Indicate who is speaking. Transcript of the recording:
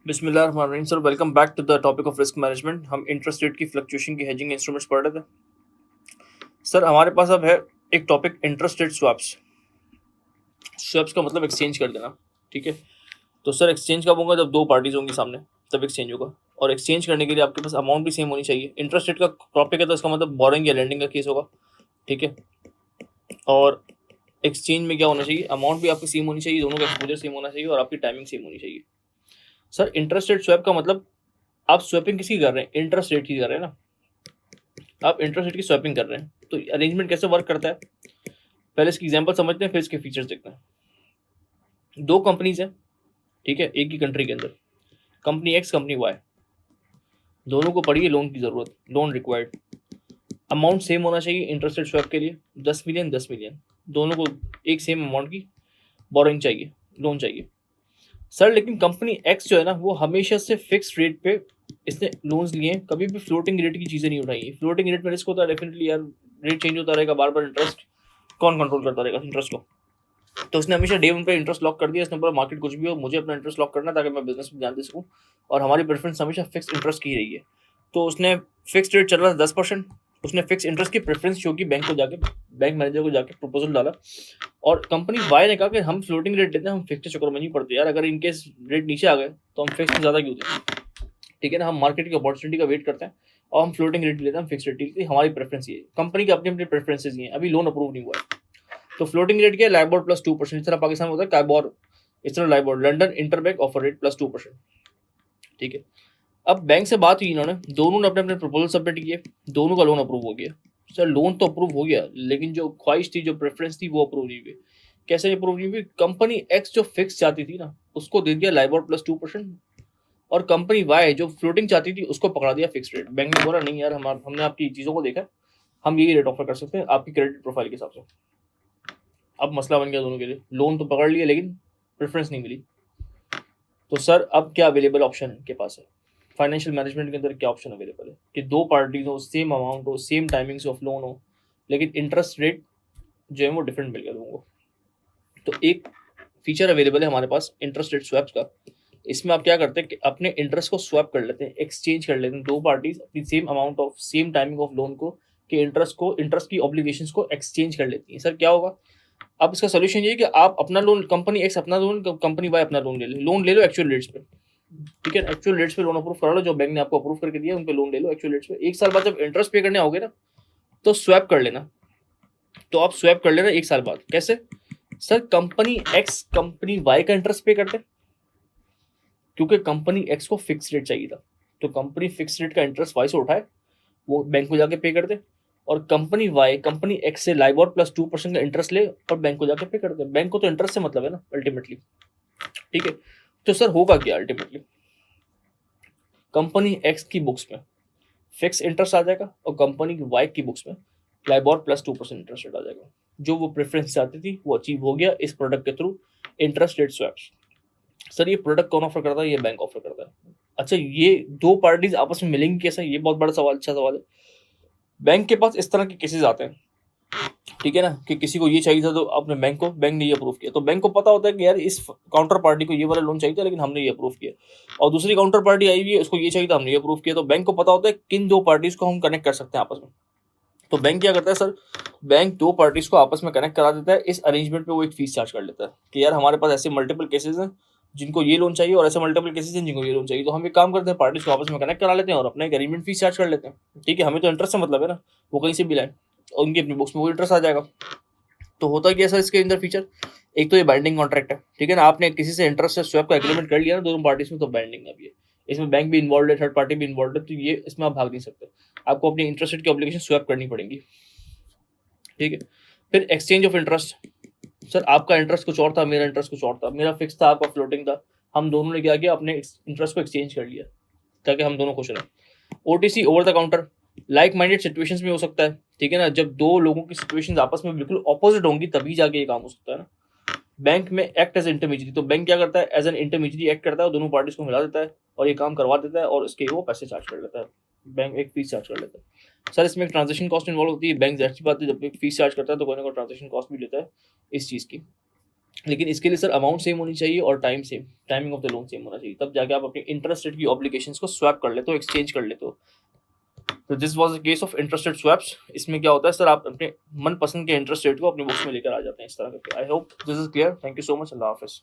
Speaker 1: बिस्मिल्लाहिर्रहमानिर्रहीम sir, welcome back to the topic of risk management. हम interest rate की fluctuation की हेजिंग इंस्ट्रूमेंट्स पढ़ रहे थे। सर हमारे पास अब है एक topic interest rate swaps. Swaps का मतलब एक्सचेंज कर देना, ठीक है। तो सर एक्सचेंज कब होगा? जब दो पार्टीज होंगी सामने, तब एक्सचेंज होगा। और एक्सचेंज करने के लिए आपके पास अमाउंट भी सेम होनी चाहिए। इंटरेस्ट रेट का टॉपिक है तो इसका मतलब बोरिंग या लेंडिंग का केस होगा, ठीक है। और एक्सचेंज में क्या होना चाहिए? अमाउंट भी आपकी सेम होनी चाहिए, दोनों का एक्सपोजर सेम होना चाहिए और आपकी टाइमिंग सेम होनी चाहिए। सर इंटरेस्ट रेट स्वैप का मतलब आप स्वैपिंग किसकी कर रहे हैं? इंटरेस्ट रेट की कर रहे हैं ना। आप इंटरेस्ट रेट की स्वैपिंग कर रहे हैं, तो अरेंजमेंट कैसे वर्क करता है? पहले इसकी एग्जांपल समझते हैं, फिर इसके फीचर्स देखते हैं। दो कंपनीज हैं, ठीक है, एक ही कंट्री के अंदर, कंपनी एक्स कंपनी वाई। दोनों को पड़ी है लोन की जरूरत, लोन रिक्वायर्ड। अमाउंट सेम होना चाहिए इंटरेस्ट रेट स्वैप के लिए, 10 मिलियन 10 मिलियन। दोनों को एक सेम अमाउंट की बोरिंग चाहिए, लोन चाहिए। सर लेकिन कंपनी एक्स जो है ना, वो हमेशा से फिक्स रेट पे इसने लोन्स लिए हैं, कभी भी फ्लोटिंग रेट की चीज़ें नहीं उठाई है। फ्लोटिंग रेट में रिस्क होता है डेफिनेटली यार, रेट चेंज होता रहेगा बार बार। इंटरेस्ट कौन कंट्रोल करता रहेगा इंटरेस्ट को? तो उसने हमेशा डे वन पे इंटरेस्ट लॉक कर दिया। इसने बोला मार्केट कुछ भी हो, मुझे अपना इंटरेस्ट लॉक करना है ताकि मैं बिजनेस में ध्यान दे सकूँ। और हमारी प्रेफरेंस हमेशा फिक्स इंटरेस्ट की रही है। तो उसने फिक्स रेट चल रहा था 10%, उसने फिक्स इंटरेस्ट की प्रेफरेंस शो की, बैंक को जाके, बैंक मैनेजर को जाके प्रपोजल डाला। और कंपनी वाई ने कहा कि हम फ्लोटिंग रेट देते हैं, हम फिक्स के चक्कर में नहीं पड़ते यार। अगर इनकेस रेट नीचे आ गए तो हम फिक्स में ज़्यादा क्यों दें, ठीक है ना। हम मार्केट की अपॉर्चुनिटी का वेट करते हैं और हम फ्लोटिंग रेट लेते हैं, हम फिक्स रेट लेते हैं। हमारी प्रेफरेंस ये है, कंपनी की अपनी अपनी प्रेफरेंसेज ये हैं। अभी लोन अप्रूव नहीं हुआ है तो फ्लोटिंग रेट क्या है? LIBOR plus 2%। इस तरह पाकिस्तान में होता है काइबोर, इस तरह LIBOR, London interbank offer rate plus 2%, ठीक है। अब बैंक से बात हुई, इन्होंने दोनों ने अपने अपने प्रपोजल सबमिट किए, दोनों का लोन अप्रूव हो गया। सर लोन तो अप्रूव हो गया, लेकिन जो ख्वाहिश थी, जो प्रेफरेंस थी, वो अप्रूव नहीं हुई। कैसे अप्रूव नहीं हुई? कंपनी एक्स जो फिक्स चाहती थी ना, उसको दे दिया लाइबोर प्लस 2%। और कंपनी वाई जो फ्लोटिंग चाहती थी, उसको पकड़ा दिया फिक्स रेट। बैंक ने बोला नहीं यार, हमने आपकी चीज़ों को देखा, हम यही रेट ऑफर कर सकते हैं आपकी क्रेडिट प्रोफाइल के हिसाब से। अब मसला बन गया दोनों के लिए, लोन तो पकड़ लिया लेकिन प्रेफरेंस नहीं मिली। तो सर अब क्या अवेलेबल ऑप्शन है के पास है? फाइनेंशियल मैनेजमेंट के अंदर क्या ऑप्शन अवेलेबल है कि दो पार्टीज हो, सेम अमाउंट हो, सेम टाइमिंग्स ऑफ लोन हो, लेकिन इंटरेस्ट रेट जो है वो डिफरेंट मिल गया लोगों को। तो एक फीचर अवेलेबल है हमारे पास इंटरेस्ट रेट स्वैप्स का। इसमें आप क्या करते हैं कि अपने इंटरेस्ट को स्वैप कर लेते हैं, एक्सचेंज कर लेते हैं। दो पार्टीज अपनी same amount of same timing of loan को, कि इंटरेस्ट की ऑब्लिगेशंस को एक्सचेंज कर लेती हैं। सर क्या होगा? अब इसका सोल्यूशन ये है कि आप अपना लोन, कंपनी एक्स अपना लोन, कंपनी वाई अपना लोन ले लो एक्चुअल रेट्स पे, ठीक है। एक्चुअल रेट्स पे लोन अप्रूव करा लो, जो बैंक ने आपको अप्रूव करके दिया उन पे लोन ले लो एक्चुअल रेट्स पे। एक साल बाद जब इंटरेस्ट पे करने आओगे ना, तो स्वैप कर लेना। तो आप स्वैप कर लेना एक साल बाद। कैसे? Sir company X company Y का इंटरेस्ट पे करते, क्योंकि कंपनी एक्स को फिक्स रेट चाहिए था, तो कंपनी फिक्स रेट का इंटरेस्ट वाई से उठाए, वो बैंक को जाके पे कर दे। और कंपनी वाई कंपनी एक्स से लाइबोर प्लस 2% का इंटरेस्ट ले और बैंक को जाके पे कर दे। बैंक को तो इंटरेस्ट से मतलब है ना अल्टीमेटली, ठीक है। तो सर होगा क्या अल्टीमेटली? कंपनी एक्स की बुक्स में फिक्स इंटरेस्ट आ जाएगा और कंपनी की वाई की बुक्स में लाइबोर प्लस 2% इंटरेस्ट रेट आ जाएगा। जो वो प्रेफरेंस चाहती थी वो अचीव हो गया इस प्रोडक्ट के through, interest rate swaps. Sir ये प्रोडक्ट कौन ऑफर करता है? ये बैंक ऑफर करता है। अच्छा ये दो पार्टीज आपस में मिलेंगी कैसे? ये बहुत बड़ा सवाल, अच्छा सवाल है। बैंक के पास इस तरह के केसेस आते हैं, ठीक है ना, कि किसी को ये चाहिए था तो अपने बैंक ने ये अप्रूव किया। तो बैंक को पता होता है कि यार इस काउंटर पार्टी को ये वाला लोन चाहिए था लेकिन हमने ये अप्रूव किया। और दूसरी काउंटर पार्टी आई हुई है, उसको ये चाहिए था, हमने ये अप्रूव किया। तो बैंक को पता होता है किन दो पार्टीज को हम कनेक्ट कर सकते हैं आपस में। तो बैंक क्या करता है सर? बैंक दो पार्टीज को आपस में कनेक्ट करा देता है। इस अरेंजमेंट पे वो एक फीस चार्ज कर लेता है कि यार हमारे पास ऐसे मल्टीपल केसेस हैं जिनको ये लोन चाहिए और ऐसे मल्टीपल केसेस हैं जिनको ये लोन चाहिए। तो हम एक काम करते हैं, पार्टीज को आपस में कनेक्ट करा लेते हैं और अपना एक अरेंजमेंट फीस चार्ज कर लेते हैं, ठीक है। हमें तो इंटरेस्ट से मतलब है ना, वो कहीं से भी लाए और उनकी अपनी बुक्स में वो इंटरेस्ट आ जाएगा। तो होता क्या सर इसके अंदर फीचर? एक तो ये बाइंडिंग कॉन्ट्रैक्ट है, ठीक है ना। आपने किसी से इंटरेस्ट से स्वैप का एग्रीमेंट कर लिया ना दोनों पार्टीज में, तो बाइंडिंग है ये। इसमें बैंक भी इन्वॉल्व है, थर्ड पार्टी भी इन्वॉल्व है, तो ये इसमें आप भाग नहीं सकते। आपको अपनी इंटरेस्ट रेट की ऑब्लिगेशन स्वैप करनी पड़ेगी, ठीक है। फिर एक्सचेंज ऑफ इंटरेस्ट। सर आपका इंटरेस्ट कुछ और था, मेरा इंटरेस्ट कुछ और था। मेरा फिक्स था, आपका फ्लोटिंग था। हम दोनों ने क्या किया, अपने इंटरेस्ट को एक्सचेंज कर लिया ताकि हम दोनों खुश रहें। OTC over the counter, like minded situations में हो सकता है, ठीक है ना। जब दो लोगों की सिचुएशंस आपस में बिल्कुल ऑपोजिट होंगी तभी जाके ये काम हो सकता है ना। बैंक में एक्ट एज इंटरमीडिएट, तो बैंक क्या करता है? एज एन इंटरमीडिएट एक्ट करता है, दोनों पार्टीज को मिला देता है और ये काम करवा देता है और इसके वो पैसे चार्ज कर लेता है। बैंक एक फीस चार्ज कर लेता है। सर इसमें एक ट्रांजेक्शन कॉस्ट इन्वॉल्व होती है। बैंक जैसी बात है, जब एक फीस चार्ज करता है तो कोई ना कोई ट्रांजेक्शन कॉस्ट भी लेता है इस चीज़ की। लेकिन इसके लिए सर अमाउंट सेम होनी चाहिए और timing of the loan same होना चाहिए, तब जाके आप अपनी इंटरेस्ट रेट की ऑब्लिगेशंस को स्वैप कर लेते हो, एक्सचेंज कर लेते हो। तो this was the case of interest rate swaps. इसमें क्या होता है सर, आप अपने मनपसंद के इंटरेस्ट रेट को अपनी बुक्स में लेकर आ जाते हैं इस तरह करके। I hope this is clear. Thank you so much. अल्लाह हाफिज़।